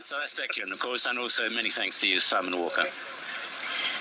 So that's Declan, of course, and also many thanks to you, Simon Walker.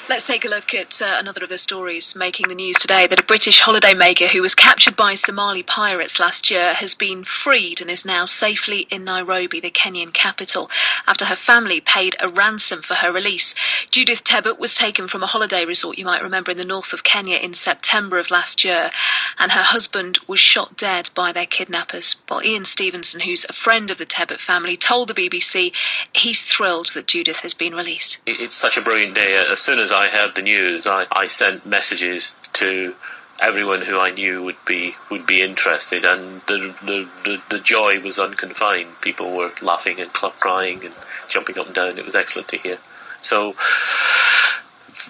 Let's take a look at another of the stories making the news today, that a British holidaymaker who was captured by Somali pirates last year has been freed and is now safely in Nairobi, the Kenyan capital, after her family paid a ransom for her release. Judith Tebbutt was taken from a holiday resort, you might remember, in the north of Kenya in September of last year, and her husband was shot dead by their kidnappers. Well, Ian Stevenson, who's a friend of the Tebbutt family, told the BBC he's thrilled that Judith has been released. It's such a brilliant day. As soon as I heard the news, I sent messages to everyone who I knew would be interested, and the joy was unconfined. People were laughing and crying and jumping up and down. It was excellent to hear. So,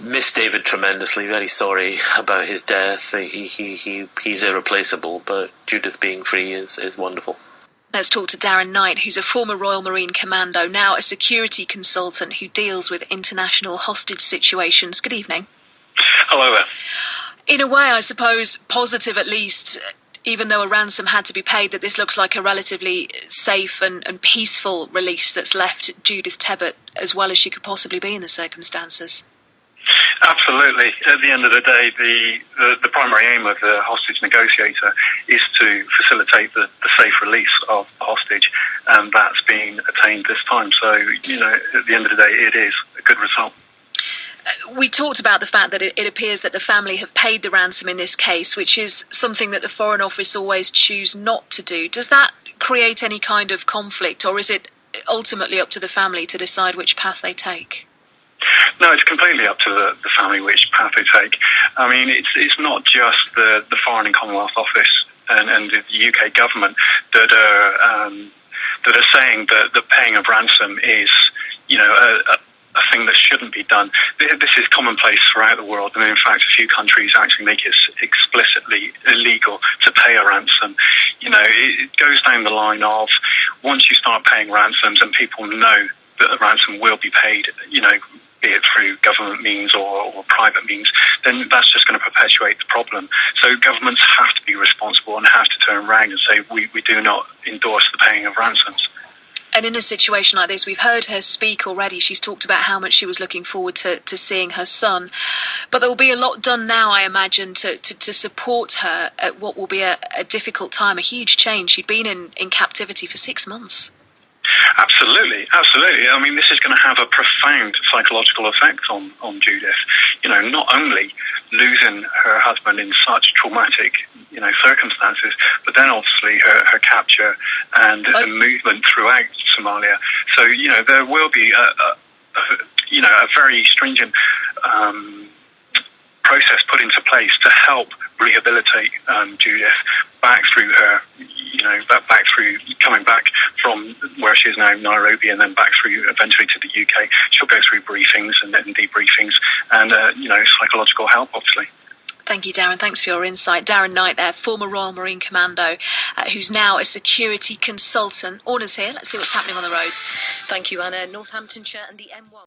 miss David tremendously. Very sorry about his death. He's irreplaceable, but Judith being free is wonderful. Let's talk to Daren Knight, who's a former Royal Marine Commando, now a security consultant who deals with international hostage situations. Good evening. Hello there. In a way, I suppose, positive at least, even though a ransom had to be paid, that this looks like a relatively safe and peaceful release that's left Judith Tebbutt as well as she could possibly be in the circumstances. Absolutely. At the end of the day, the primary aim of the hostage negotiator is to facilitate the safe release of the hostage, and that's being attained this time. So, at the end of the day, it is a good result. We talked about the fact that it appears that the family have paid the ransom in this case, which is something that the Foreign Office always choose not to do. Does that create any kind of conflict, or is it ultimately up to the family to decide which path they take? No, it's completely up to the family which path they take. I mean, it's not just the Foreign and Commonwealth Office and the UK government that are saying that the paying of ransom is, a thing that shouldn't be done. This is commonplace throughout the world, and in fact, a few countries actually make it explicitly illegal to pay a ransom. It goes down the line of once you start paying ransoms and people know that a ransom will be paid, be it through government means or private means, then that's just going to perpetuate the problem. So governments have to be responsible and have to turn around and say, we do not endorse the paying of ransoms. And in a situation like this, we've heard her speak already. She's talked about how much she was looking forward to seeing her son. But there will be a lot done now, I imagine, to support her at what will be a difficult time, a huge change. She'd been in captivity for 6 months. Absolutely. I mean, this is going to have a profound psychological effect on Judith. Not only losing her husband in such traumatic, circumstances, but then obviously her capture and the movement throughout Somalia. So, there will be a very stringent process put into place to help rehabilitate Judith back through her, back through coming back from where she is now, Nairobi, and then back through eventually to the UK. She'll go through briefings and debriefings and, psychological help, obviously. Thank you, Daren. Thanks for your insight. Daren Knight there, former Royal Marine Commando, who's now a security consultant. Orna's here. Let's see what's happening on the roads. Thank you, Anna. Northamptonshire and the M1.